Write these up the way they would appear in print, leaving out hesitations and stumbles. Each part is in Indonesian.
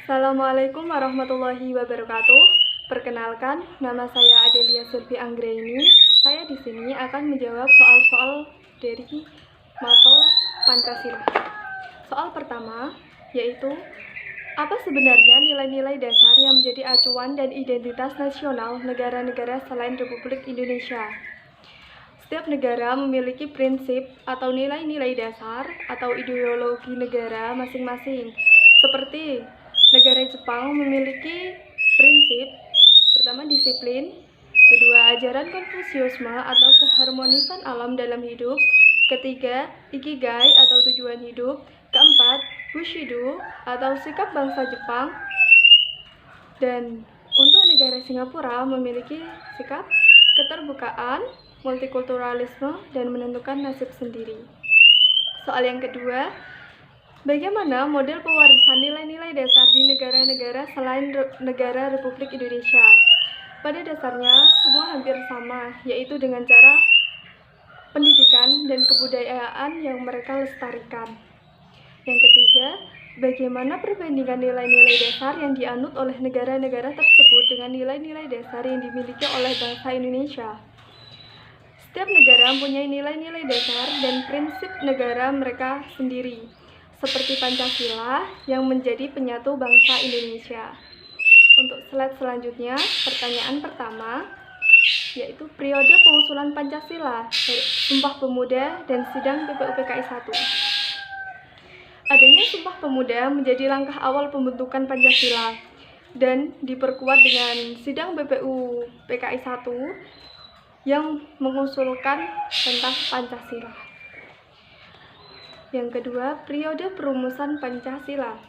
Assalamualaikum warahmatullahi wabarakatuh. Perkenalkan, nama saya Adelia Sylvi Anggraini. Saya di sini akan menjawab soal-soal dari mapel Pancasila. Soal pertama yaitu, apa sebenarnya nilai-nilai dasar yang menjadi acuan dan identitas nasional negara-negara selain Republik Indonesia? Setiap negara memiliki prinsip atau nilai-nilai dasar atau ideologi negara masing-masing. Seperti negara Jepang memiliki prinsip pertama disiplin, kedua ajaran Konfusiusme atau keharmonisan alam dalam hidup, ketiga ikigai atau tujuan hidup, keempat bushido atau sikap bangsa Jepang, dan untuk negara Singapura memiliki sikap keterbukaan, multikulturalisme, dan menentukan nasib sendiri. Soal yang kedua, bagaimana model pewarisan nilai-nilai dasar di negara-negara selain negara Republik Indonesia? Pada dasarnya, semua hampir sama, yaitu dengan cara pendidikan dan kebudayaan yang mereka lestarikan. Yang ketiga, bagaimana perbandingan nilai-nilai dasar yang dianut oleh negara-negara tersebut dengan nilai-nilai dasar yang dimiliki oleh bangsa Indonesia? Setiap negara mempunyai nilai-nilai dasar dan prinsip negara mereka sendiri, seperti Pancasila yang menjadi penyatu bangsa Indonesia. Untuk slide selanjutnya, pertanyaan pertama yaitu periode pengusulan Pancasila, Sumpah Pemuda dan Sidang BPUPKI 1. Adanya Sumpah Pemuda menjadi langkah awal pembentukan Pancasila dan diperkuat dengan Sidang BPUPKI 1 yang mengusulkan tentang Pancasila. Yang kedua, periode perumusan Pancasila.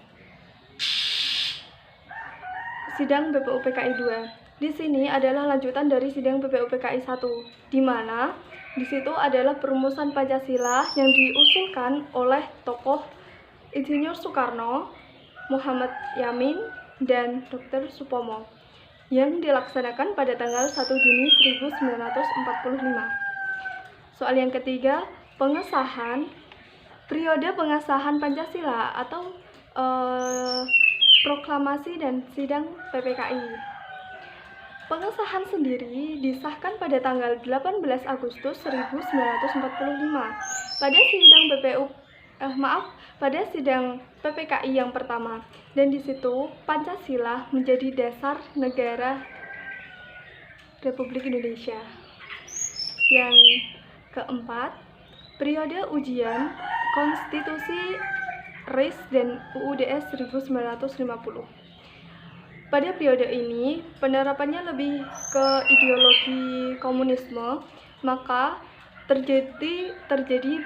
Sidang BPUPKI 2. Di sini adalah lanjutan dari Sidang BPUPKI 1, di mana di situ adalah perumusan Pancasila yang diusulkan oleh tokoh Insinyur Soekarno, Muhammad Yamin, dan Dr. Supomo yang dilaksanakan pada tanggal 1 Juni 1945. Soal yang ketiga, periode pengesahan Pancasila atau proklamasi dan sidang PPKI. Pengesahan sendiri disahkan pada tanggal 18 Agustus 1945 pada sidang PPKI yang pertama, dan di situ Pancasila menjadi dasar negara Republik Indonesia. Yang keempat, periode ujian Konstitusi RIS dan UUDS 1950. Pada periode ini, penerapannya lebih ke ideologi komunisme, maka terjadi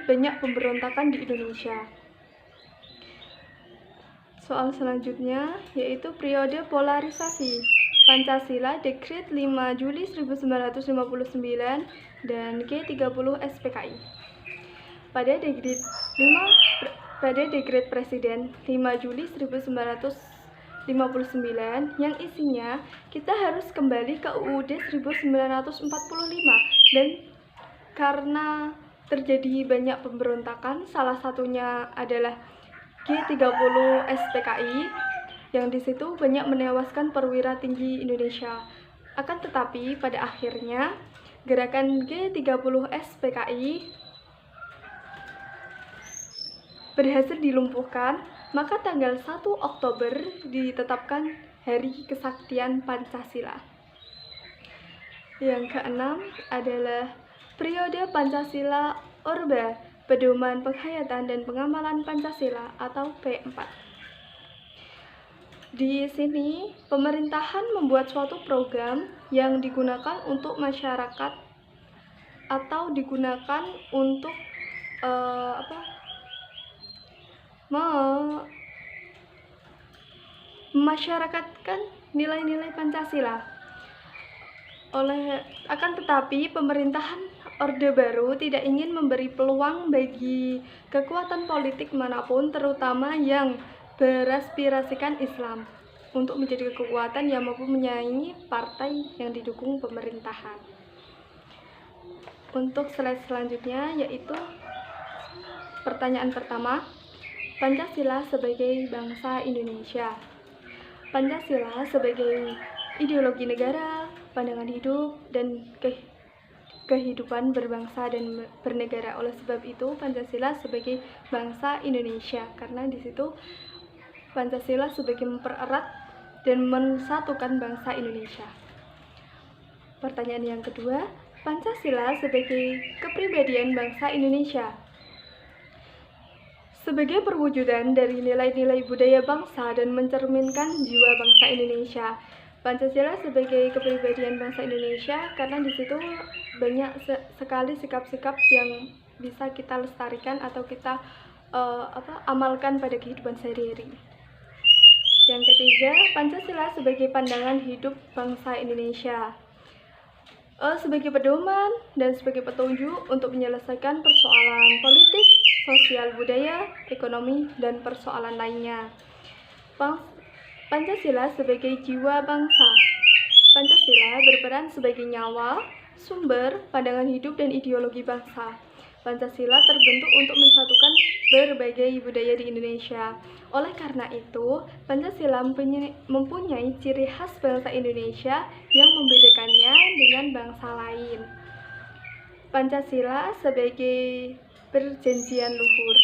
banyak pemberontakan di Indonesia. Soal selanjutnya yaitu periode polarisasi Pancasila Dekret 5 Juli 1959 dan G30 SPKI. Pada Dekret Presiden 5 Juli 1959 yang isinya kita harus kembali ke UUD 1945, dan karena terjadi banyak pemberontakan, salah satunya adalah G30 SPKI yang di situ banyak menewaskan perwira tinggi Indonesia. Akan tetapi pada akhirnya gerakan G30 SPKI berhasil dilumpuhkan, maka tanggal 1 Oktober ditetapkan Hari Kesaktian Pancasila. Yang keenam adalah periode Pancasila Orba, Pedoman Penghayatan dan Pengamalan Pancasila atau P4. Di sini pemerintahan membuat suatu program yang digunakan untuk masyarakat atau digunakan untuk memasyarakatkan nilai-nilai Pancasila. Akan tetapi pemerintahan Orde Baru tidak ingin memberi peluang bagi kekuatan politik manapun, terutama yang beraspirasikan Islam, untuk menjadi kekuatan yang mampu menyaingi partai yang didukung pemerintahan. Untuk slide selanjutnya yaitu pertanyaan pertama, Pancasila sebagai bangsa Indonesia. Pancasila sebagai ideologi negara, pandangan hidup, dan kehidupan berbangsa dan bernegara. Oleh sebab itu, Pancasila sebagai bangsa Indonesia, karena di situ Pancasila sebagai mempererat dan mensatukan bangsa Indonesia. Pertanyaan yang kedua, Pancasila sebagai kepribadian bangsa Indonesia. Sebagai perwujudan dari nilai-nilai budaya bangsa dan mencerminkan jiwa bangsa Indonesia. Pancasila sebagai kepribadian bangsa Indonesia karena di situ banyak sekali sikap-sikap yang bisa kita lestarikan atau kita amalkan pada kehidupan sehari-hari. Yang ketiga, Pancasila sebagai pandangan hidup bangsa Indonesia. Sebagai pedoman dan sebagai petunjuk untuk menyelesaikan persoalan politik, sosial, budaya, ekonomi, dan persoalan lainnya. Pancasila sebagai jiwa bangsa. Pancasila berperan sebagai nyawa, sumber, pandangan hidup, dan ideologi bangsa. Pancasila terbentuk untuk mensatukan berbagai budaya di Indonesia. Oleh karena itu, Pancasila mempunyai ciri khas bangsa Indonesia yang membedakannya dengan bangsa lain. Pancasila sebagai perjanjian luhur.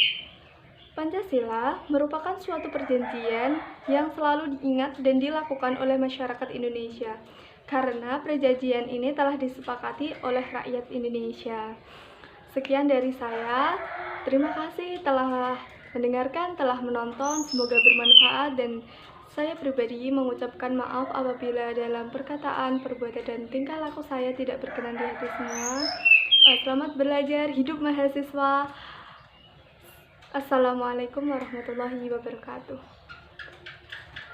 Pancasila merupakan suatu perjanjian yang selalu diingat dan dilakukan oleh masyarakat Indonesia, karena perjanjian ini telah disepakati oleh rakyat Indonesia. Sekian dari saya. Terima kasih telah mendengarkan, telah menonton. Semoga bermanfaat, dan saya pribadi mengucapkan maaf apabila dalam perkataan, perbuatan, dan tingkah laku saya tidak berkenan di hati semua. Selamat belajar, hidup mahasiswa. Assalamualaikum warahmatullahi wabarakatuh.